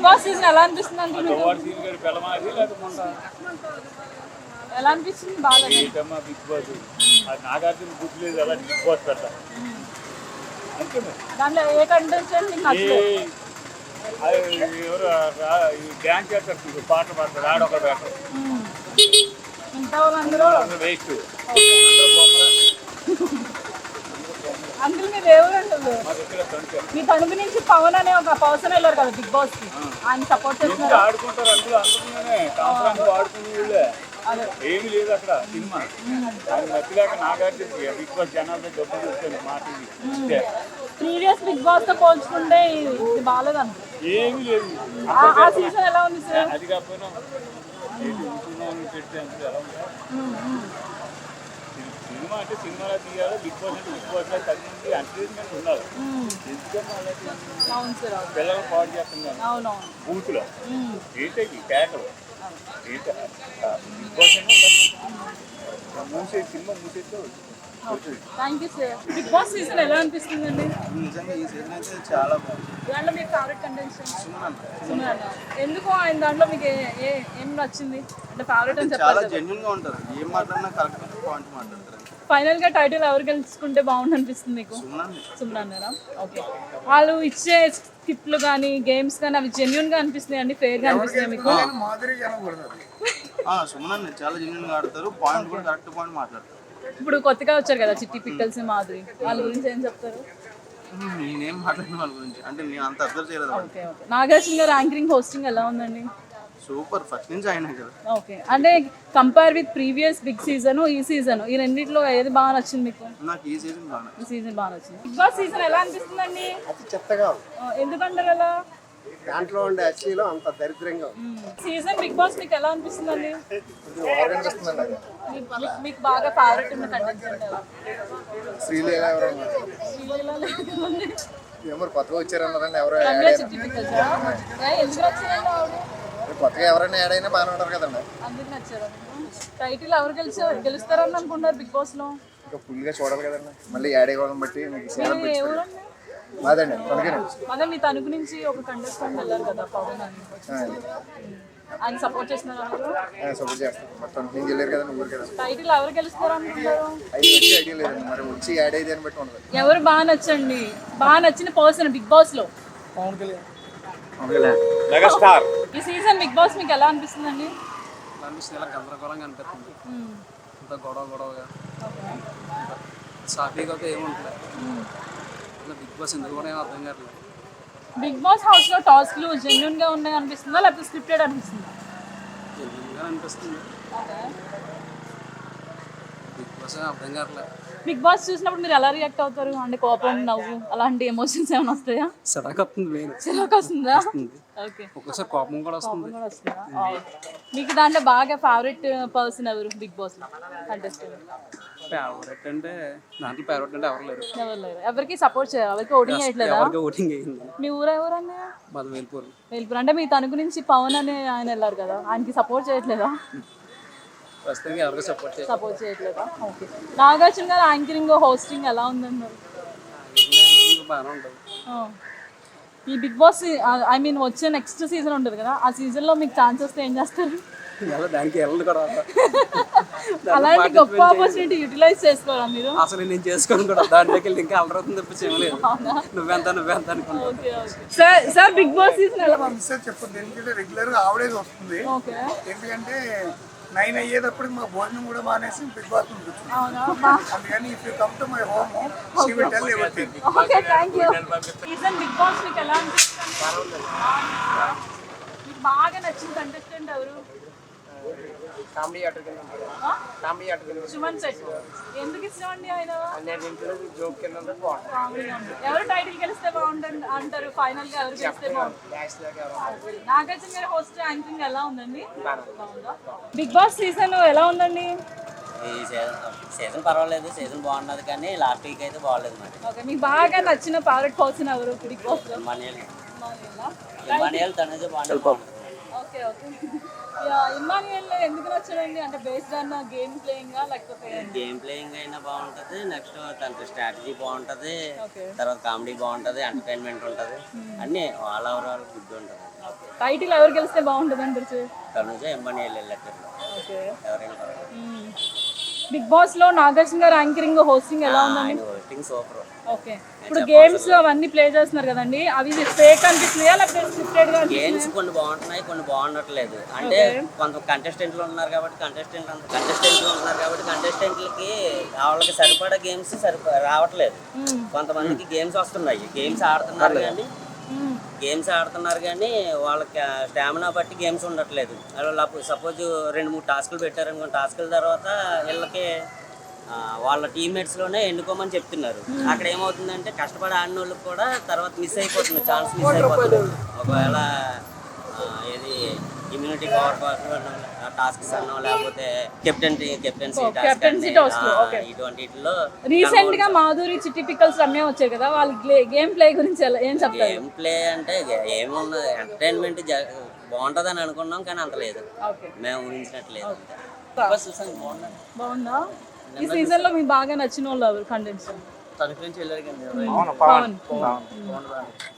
Boss season ఎలా అనిపిస్తుంది అంటే ఎలా అనిపిస్తుంది? బాగా బిగ్ బాస్ నాగార్జున గుర్తు లేదు అలా బిగ్ బాస్ పెడతా దాంట్లో ఏ కంటెస్టెంట్ మీకు నచ్చలేదు? ఎవరు డ్యాన్స్ చేస్తారు, పాటలు పాడతారు, ఆడొకరు పెడతారు, మిగతా వాళ్ళందరూ వేస్ట్. అందులో మీరు ఎవరు మీ తణుకు నుంచి పవన్ అనే ఒక పర్సన్ వెళ్ళారు కదా బిగ్ బాస్ కి, ఆయన సపోర్ట్ చేస్తున్నారు. ఆడుకుంటారు అందులో అందరూ ఆడుకునే ఏమి లేదు అక్కడ సినిమా. ఆయన నచ్చలేక నాగార్జున బిగ్ బాస్ జనాలతో డబ్బులు చూస్తాను మాట. ప్రీవియస్ బిగ్ బాస్ తో పోల్చుకుంటే ఇది బాగాలేదు అంట. ఏమి లేదు ఆ సీజన్ ఎలా ఉంది సార్? అది కాకపోయినా పెడితే అంతే ఎలా ఉంటా. సినిమా అంటే సినిమాలో తీయాలి, బిగ్ బాస్ అంటే బిగ్ బాస్ తగ్గింది ఎంటర్టైన్మెంట్ ఉండాలి. ఎందుకన్నా పిల్లలు పాడు చేస్తున్నారు బూతులో ఏంటి కేకలు ఏంటి బిగ్ బాస్ మూసేసి సినిమా మూసేస్తే. Thank you sir. Bigg Boss season ఎలా అనిపిస్తుందండి? నిజంగా ఈ సీజన్ అయితే చాలా బాగుంది. దాంట్లో మీ ఫేవరెట్ కంటెస్టెంట్ సుమన్. ఎందుకు ఆయన దాంట్లో మీకు ఏం నచ్చింది అంటే ఫేవరెట్ అని చాలా చెప్పారు? జెన్యున్ గా ఉంటారు, ఏం మాట్లాడినా కరెక్ట్ పాయింట్ మాట్లాడతారు. ఫైనల్ గా టైటిల్ ఎవరు గెలుచుకుంటే బాగుంది అనిపిస్తుంది మీకు? సుమన్ అన్నారా? ఓకే. వాళ్ళు ఇచ్చే స్కిప్లు కానీ గేమ్స్ కానీ అవి జెన్యున్ గా అనిపిస్తున్నాయి అండి, ఫెయిర్ గా అనిపిస్తున్నాయి మీకు? సుమన్ చాలా జెన్యున్ గా ఆడతారు, పాయింట్ కూడా కరెక్ట్ పాయింట్ మాట్లాడతారు. ఇప్పుడు కొత్తగా వచ్చారు కదా చిట్టి పిక్కల్స్ మాధురి, వాళ్ళ గురించి ఏం చెప్తారు? నేనేం మాట్లాడిన వాళ్ళ గురించి అంటే నేను అంత అబ్జర్వ్ చేయలేదు. Okay okay. నాగార్జున గారు యాంకరింగ్ హోస్టింగ్ ఎలా ఉందండి? సూపర్, ఫస్ట్ నుంచి అయినా కదా. ఓకే. అంటే compare with previous Big season ఈ సీజన్ ఈ రెండిట్లో ఏది బాగా నచ్చింది మీకు? నాకు ఈ సీజన్ బాగా ఈ సీజన్ బాగా నచ్చింది. బిగ్ బాస్ సీజన్ ఎలా అనిపిస్తుందండి? అది చెత్తగా ఎందుకంటారు అలా? దాంట్లో ఉండే అచ్చీలో అంత దరిద్రంగా సీజన్ బిగ్ బాస్ మీకు ఎలా అనిపిస్తుందండి? అనిపిస్తుందండి. మీకు బాగా ఫేవరెట్ ఉన్న కంటెస్టెంట్ శ్రీలీల ఎవరో ఏమో కొత్తగా వచ్చారన్నారండి, ఎవరో చిట్టి పిక్కల్స్. ఎందుకు నచ్చారండి ఆవిడ? కొత్తగా ఎవరైనా యాడ్ అయినా బాగానే ఉంటారు కదండి. అందుకు నచ్చారు. టైటిల్ ఎవరు గెలుస్తారని అనుకుంటారు బిగ్ బాస్ లో? ఇంకా ఫుల్ గా చూడాలి కదండి, మళ్ళీ యాడ్ అయ్యడం బట్టి మాదండి అదే మీ తణుకు నుంచి ఒక కంటెస్టెంట్ వెళ్ళారు కదా పవన్ అని, ఆయన సపోర్ట్ చేస్తున్నారు. సపోర్ట్ చేస్తాను మొత్తం నేను వెళ్ళారు కదండి ఊరు కదా. టైటిల్ ఎవరు గెలుస్తారు అనుకుంటారు? ఐడియా లేదండి, మరి వచ్చి యాడ్ అయ్యేది అని బట్టి ఉండదు. ఎవరు బాగా నచ్చండి, బాగా నచ్చిన పర్సన్ బిగ్ బాస్ లో? మెగాస్టార్. ఈ సీజన్ బిగ్ బాస్ మీకు ఎలా అనిపిస్తుందండి? ఇలా గందరగోళంగా అనిపిస్తుంది, అంత గొడవగా సాఫీగా అయితే ఏముంటుంది. బిగ్ బాస్ ఎందుకు కూడా ఏం అర్థం కావట్లేదు. బిగ్ బాస్ హౌస్ లో టాస్క్లు జెన్యున్ గా ఉన్నాయి అనిపిస్తుందా లేకపోతే స్క్రిప్టెడ్ అనిపిస్తుందా? జెన్యున్గా అనిపిస్తుంది. బిగ్ బాస్ అర్థం కావట్లేదు. బిగ్ బాస్ చూసినప్పుడు మీరు ఎలా రియాక్ట్ అవుతారు? అంటే కోపం, నవ్వు అలాంటి ఎమోషన్స్ ఏమైనా వస్తాయా? చిరాకు వస్తుంది, మెయిన్ చిరాకు వస్తుందా? ఓకే. ఒక్కోసారి కోపం కూడా వస్తుంది. మీకు దాంట్లో బాగా ఫేవరెట్ పర్సన్ ఎవరు బిగ్ బాస్ లో కంటెస్టెంట్? ఫేవరెట్ అంటే దాంట్లో ఫేవరెట్ అంటే ఎవరు లేరు. ఎవరు లేరు. ఎవరికి సపోర్ట్ చేయాలి, ఎవరికి ఓటింగ్ చేయట్లేదా? ఎవరికి ఓటింగ్ అయ్యింది. మీ ఊరు ఎవరన్నా? మాది వేల్పూర్. వేల్పూర్. అంటే మీ తణుకు నుంచి పవన్ అనే ఆయన వెళ్ళారు కదా, ఆయనకి సపోర్ట్ చేయట్లేదా? ప్రస్తుతానికి ఎవరికి సపోర్ట్ చేయట్లేదా? ఓకే. నాగార్జున గారు యాంకరింగ్ హోస్టింగ్ ఎలా ఉందన్నారు? బాగానే ఉంటుంది. ఈ బిగ్ బాస్ ఐ మీన్ వచ్చే నెక్స్ట్ సీజన్ ఉంటుంది కదా, ఆ సీజన్ లో మీకు ఛాన్స్ వస్తే ఏం చేస్తారు? దానికి వెళ్ళదు కూడా. అలాంటి గొప్ప ఆపర్చునిటీ యూటిలైజ్ చేసుకోరా మీరు? అసలు నేను చేసుకోను కూడా, దాంట్లోకి వెళ్ళి ఇంకా అల్లరవుతుంది తప్ప చేయలేదు. నువ్వెంత అనుకుంటా. సార్ బిగ్ బాస్ సీజన్ ఎలా ఉంది? చెప్పండి, ఎందుకంటే రెగ్యులర్ గా ఆవిడేది వస్తుంది. ఎందుకంటే 9 అయ్యేటప్పుడు మా భోజనం కూడా మానేసి బిగ్ బాస్ ఉంటుంది. అందుకని if you come to my home she will tell everything. Okay, thank you. Season Big Boss మీకు ఎలా అనిపిస్తుంది? మీకు బాగా నచ్చిన కంటెస్టెంట్ ఎవరు? Comedy artist Suman Shetty. ఎందుకు ఇష్టం అండి ఆయన? జోక్ కింద బాగుంటుంది. ఎవరు టైటిల్ గెలిస్తే బాగుంటుంది అంటారు? ఫైనల్ గా ఎవరు గెలిస్తే బాగుంటుంది? నాగార్జున గారి హోస్ట్ యాంకరింగ్ ఎలా ఉందండి? బిగ్ బాస్ సీజన్ ఎలా ఉందండి? ఈ సీజన్ పర్వాలేదు, సీజన్ బాగున్నది కానీ లాస్ట్ వీక్ అయితే బాగలేదు మరి. ఓకే. మీకు బాగా నచ్చిన ఫేవరెట్ పర్సన్ ఎవరు బిగ్ బాస్ లో? ఇమానియల్ తనది బాగుంటుంది. Okay okay. ఇమానియల్ ఎందుకు నచ్చడండి? అంటే బేస్డ్ ఆన్ గేమ్ ప్లేయింగ్ లేకపోతే? గేమ్ ప్లేయింగ్ అయినా బాగుంటుంది, నెక్స్ట్ తనకి స్ట్రాటజీ బాగుంటుంది, తర్వాత కామెడీ బాగుంటుంది, ఎంటర్టైన్మెంట్ ఉంటుంది, అన్నీ ఆల్ ఓవరాల్ గుడ్ ఉంటుంది. టైటిల్ ఎవరు గెలిస్తే బాగుంటుంది అంటారు? తనుజ ఎంబనీళ్ళు వెళ్ళట్లేదు ఓకే. ఎవరైనా పర్వాలేదు. బిగ్ బాస్ లో నాగార్జున గారు యాంకరింగ్ హోస్టింగ్ ఎలా ఉందండి? ఆయన హోస్టింగ్ సూపర్. ఓకే. ఇప్పుడు గేమ్స్ అవన్నీ ప్లే చేస్తున్నారు కదండి, అవి ఫేక్ అనిపిస్తున్నాయా లేకపోతే స్క్రిప్టెడ్ గా గేమ్స్ అనిపిస్తున్నాయా? కొన్ని బాగుంటున్నాయి, కొన్ని బాగుండట్లేదు. అంటే కొంత కంటెస్టెంట్లు ఉన్నారు కాబట్టి కంటెస్టెంట్లకి వాళ్ళకి సరిపడా గేమ్స్ రావట్లేదు. కొంతమందికి గేమ్స్ వస్తున్నాయి, గేమ్స్ ఆడుతున్నారు కానీ వాళ్ళకి స్టామినా బట్టి గేమ్స్ ఉండట్లేదు. సపోజ్ 2-3 టాస్కులు పెట్టారనుకోండి, టాస్కుల తర్వాత వీళ్ళకి వాళ్ళ టీమ్మేట్స్లోనే ఎన్నుకోమని చెప్తున్నారు. అక్కడ ఏమవుతుందంటే కష్టపడి ఆడిన వాళ్ళకి కూడా తర్వాత మిస్ అయిపోతుంది, ఛాన్స్ మిస్ అయిపోతుంది. ఒకవేళ ఏది ఇమ్యూనిటీ పవర్ టాస్క్స్ అన్నో లేకపోతే కెప్టెన్సీ ఇటువంటిలో రీసెంట్ గా మాధురి చిట్టి పిక్కల్స్ రమ్య వచ్చాయి కదా, వాళ్ళ గేమ్ ప్లే గురించి ఏం చెప్తారు? గేమ్ ప్లే అంటే ఏమున్నది, ఎంటర్టైన్మెంట్ బాగుంటుంది అని అనుకున్నాం కానీ అంత లేదు, మేము ఊహించినట్లేదు. బాగుందా? ఈ సీజన్ లో మీకు బాగా నచ్చిన వాళ్ళు ఎవరు కంటెంట్స్?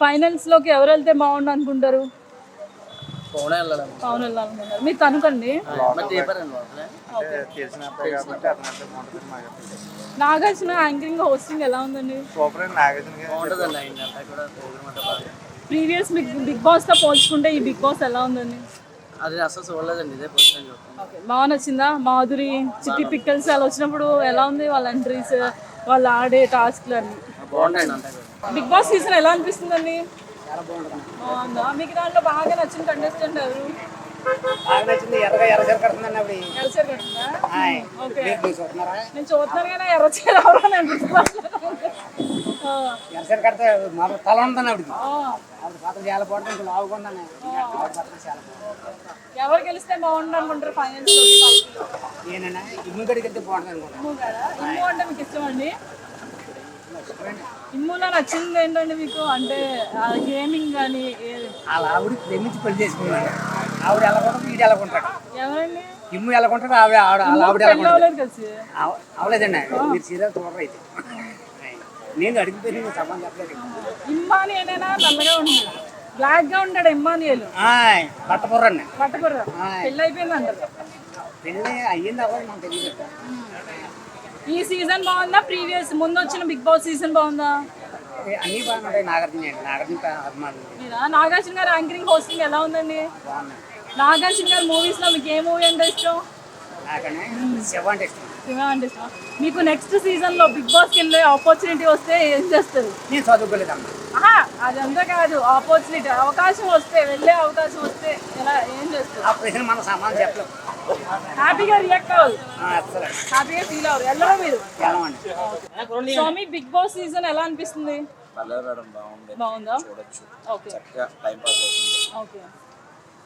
ఫైనల్స్ లోకి ఎవరు వెళ్తే బాగుండు అనుకుంటారు? పవన్ వెళ్ళాలనుకుంటారు. మీరు కనుకండి. నాగార్జున యాంకరింగ్ హోస్టింగ్ ఎలా ఉందండి? ప్రీవియస్ బిగ్ బాస్ తో పోల్చుకుంటే ఈ బిగ్ బాస్ ఎలా ఉందండి? అది అసలు చూడలేదండి, ఇదే ఫస్ట్ టైం చూస్తాను. బాగా నచ్చిందా? మాధురి చిట్టి పిక్కల్స్ అలా వచ్చినప్పుడు ఎలా ఉంది వాళ్ళ ఎంట్రీస్, వాళ్ళు ఆడే టాస్క్లు అన్ని బాగుంటాయండి. బిగ్ బాస్ సీజన్ ఎలా అనిపిస్తుందండి? బాగుందా? మీకు దాంట్లో బాగా నచ్చిన కంటెస్టెంట్ ఎవరు? ఎర్రచీర కడుతుందా? ఓకే. నేను చూస్తున్నాను కానీ ఎర్రచీర ఎవరో నేను గుర్తుపట్టలేదు. తల ఉందని ఆవిడకి పాత్ర చాలా బాగుంటుంది, లావుకుందని ఎవరు గెలిస్తే బాగుండు అనుకుంటారు ఫైనల్స్? నేనైనా ఇమ్ము గడికి వెళ్తే బాగుంటుంది అనుకుంటాను. ఇమ్ము అంటే మీకు ఇష్టం అండి? ఇమ్ములో నచ్చింది ఏంటండి మీకు? అంటే గేమింగ్ కానీ అలా ఆవిడ ప్రేమించి పెళ్లి చేసుకున్నాడు. ఆవిడ ఎలాగుంటుంది, వీడు ఎలాగుంటాడు. ఎవరండి? ఇమ్ము ఎలాగుంటాడు, ఆవిడ ఆవిడ అవ్వలేదు కలిసి అవలేదండి. మీరు సీరియల్ చూడరు అయితే. నేను అడిగిపోయి సమాన్ చెప్పలేదు. ఇమ్మాని ఏదైనా నల్లగా ఉంటుంది, బ్లాక్ గా ఉంటాడు ఇమ్మానియల్. బట్టపుర్రండి, పట్టపుర్ర. పెళ్ళి అయిపోయింది అంటారు. పెళ్ళి అయ్యింది అవ్వాలి మనకు తెలియదు. ఈ సీజన్ బాగుందా? ప్రీవియస్ ముందు వచ్చిన బిగ్ బాస్ సీజన్ బాగుందా? అన్నీ బాగుంటాయి. నాగార్జున అభిమానులు. మీరా? నాగార్జున గారు యాంకరింగ్ హోస్టింగ్ ఎలా ఉందండి? బాగున్నాయి. నాగార్జున గారు మూవీస్ లో మీకు ఏ మూవీ అంటే ఇష్టం? నాకనే శివ అంటే ఇష్టం. శివ అంటే ఇష్టం. మీకు నెక్స్ట్ సీజన్ లో బిగ్ బాస్ కి వెళ్ళే ఆపర్చునిటీ వస్తే ఏం చేస్తారు? నేను చదువుకోలేదమ్మా. అదంతా కాదు, ఆపర్చునిటీ అవకాశం వస్తే, వెళ్ళే అవకాశం వస్తే ఎలా ఏం చేస్తారు? ఆ ప్రశ్న మనం సమానం చెప్పలేము. హ్యాపీగా రియాక్ట్ అవ్వాలి, అసలు హ్యాపీగా ఫీల్ అవ్వాలి. వెళ్ళరా మీరు? వెళ్ళమండి. సో మీ బిగ్ బాస్ సీజన్ ఎలా అనిపిస్తుంది? బాగుందా? ఓకే. ఓకే.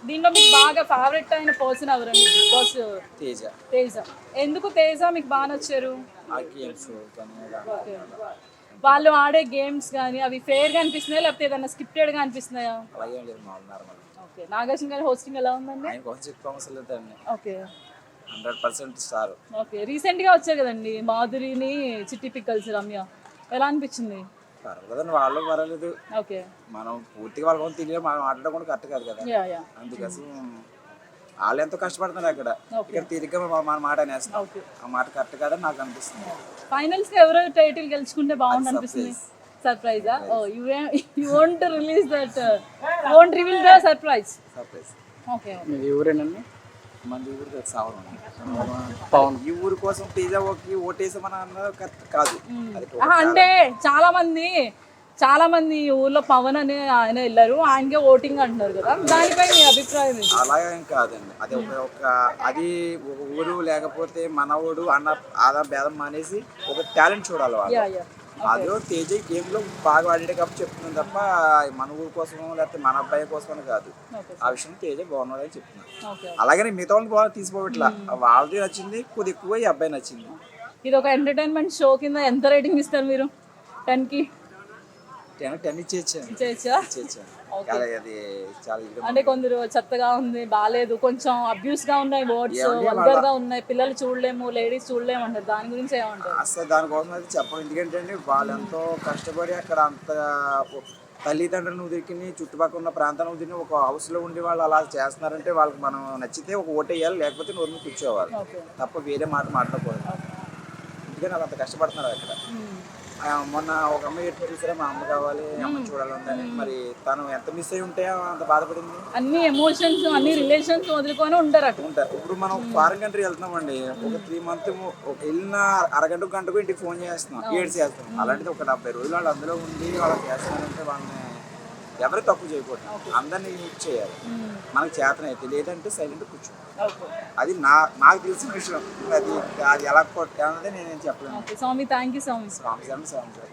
దీంట్లో మీకు బాగా ఫేవరెట్ అయిన పర్సన్ ఎవరండి బిగ్ బాస్? తేజ. ఎందుకు తేజ మీకు బాగా నచ్చారు? ఓకే. వాళ్ళు ఆడే గేమ్స్ కానీ అవి ఫేర్గా అనిపిస్తున్నాయా లేకపోతే ఏదైనా స్క్రిప్టెడ్గా అనిపిస్తున్నాయా? ఓకే. నాగార్జున గారి హోస్టింగ్ ఎలా ఉందండి? ఓకే. 100% స్టార్. ఓకే. రీసెంట్గా వచ్చారు కదండి మాధురిని చిట్టి పిక్కల్స్ రమ్య, ఎలా అనిపించింది? పర్వాలేదండి, వాళ్ళు పర్వాలేదు. ఓకే. మనం పూర్తిగా వాళ్ళకి తెలియదు, మనం మాట్లాడడం కూడా కరెక్ట్ కాదు కదా. అందుకోసం వాళ్ళు ఎంతో కష్టపడుతున్నారు అక్కడ, ఇక్కడ తిరిగి మన మాట అనేస్తాం. ఆ మాట కరెక్ట్ కాదని నాకు అనిపిస్తుంది. ఫైనల్స్ కి ఎవరో టైటిల్ గెలుచుకుంటే బాగుంది అనిపిస్తుంది. సర్ప్రైజా? You won't release that, won't reveal the surprise. Okay. మీ ఊరేనండి? మన ఊరు పవన్. ఈ ఊరు కోసం తేజ ఓటేసామని అన్నది కరెక్ట్ కాదు. అంటే చాలా మంది ఊర్లో పవన్ అని ఆయన వెళ్ళారు, ఆయనకే ఓటింగ్ అంటున్నారు కదా, దానిపై మీ అభిప్రాయం ఏంటి? అలాగేం కాదండి, అది అది ఒక ఊరు లేకపోతే మనవుడు అన్న ఆదా భేదం మానేసి ఒక టాలెంట్ చూడాలి వాళ్ళు. అదో తేజ గేమ్ లో బాగా ఆడాడు కాబట్టి చెప్తున్నాను తప్ప మన ఊరు కోసం లేకపోతే మన అబ్బాయి కోసం అని కాదు. ఆ విషయం తేజ బాగున్నాడు అని చెప్తున్నాను. అలాగే మిగతా వాళ్ళకి బాగా తీసుకోవట్లా, వాళ్ళది నచ్చింది కొద్ది ఎక్కువ, ఈ అబ్బాయి నచ్చింది. ఇది ఒక ఎంటర్టైన్మెంట్ షో కింద ఎంత రేటింగ్ ఇస్తారు మీరు? 10 కి 10 ఇచ్చేయచ్చా? అంటే కొందరు చెత్తగా ఉంది, బాగాలేదు, కొంచెం అబ్యూస్ గా ఉన్నాయి, వర్డ్స్ వల్గర్ గా ఉన్నాయి, పిల్లలు చూడలేము, లేడీస్ చూడలేము అంటారు, దాని గురించి ఏమంటారు? అసలు దానికోసం అయితే చెప్పాలి. ఎందుకంటే వాళ్ళు ఎంతో కష్టపడి అక్కడ అంత తల్లిదండ్రులను వదిలికి చుట్టుపక్కల ఉన్న ప్రాంతాలను వదిలి ఒక హౌస్లో ఉండి వాళ్ళు అలా చేస్తున్నారంటే వాళ్ళకి మనం నచ్చితే ఒక ఓటు వేయాలి, లేకపోతే నోరు మీద కూర్చోవాలి తప్ప వేరే మాట మాట్లాడకూడదు. ఎందుకని వాళ్ళు అంత కష్టపడుతున్నారు అక్కడ. మొన్న ఒక అమ్మాయి ఎట్లా చూసారా, మా అమ్మ కావాలి, అమ్మ చూడాలని. మరి తను ఎంత మిస్ అయి ఉంటే అంత బాధపడింది. అన్ని ఎమోషన్స్ అన్ని రిలేషన్స్ వదులుకొని ఉంటారు అక్కడ. ఇప్పుడు మనం ఫారెన్ కంట్రీ వెళ్తున్నామండి, ఒక 3 months వెళ్ళిన అరగంట గంటకు ఇంటికి ఫోన్ చేస్తున్నాం, ఏడ్స్ చేస్తున్నాం. అలాంటిది ఒక 70 రోజులు వాళ్ళు అందులో ఉండి వాళ్ళకి చేస్తున్నారంటే వాళ్ళని ఎవరు తప్పు చేయకూడదు, అందరినీ యూజ్ చేయాలి. మనకి చేతనైతే, లేదంటే సైలెంట్ కూర్చో. అది నాకు తెలిసిన విషయం. అది ఎలా కొట్టాలన్నది నేనేం చెప్పలేను. Swami thank you so much. Swamy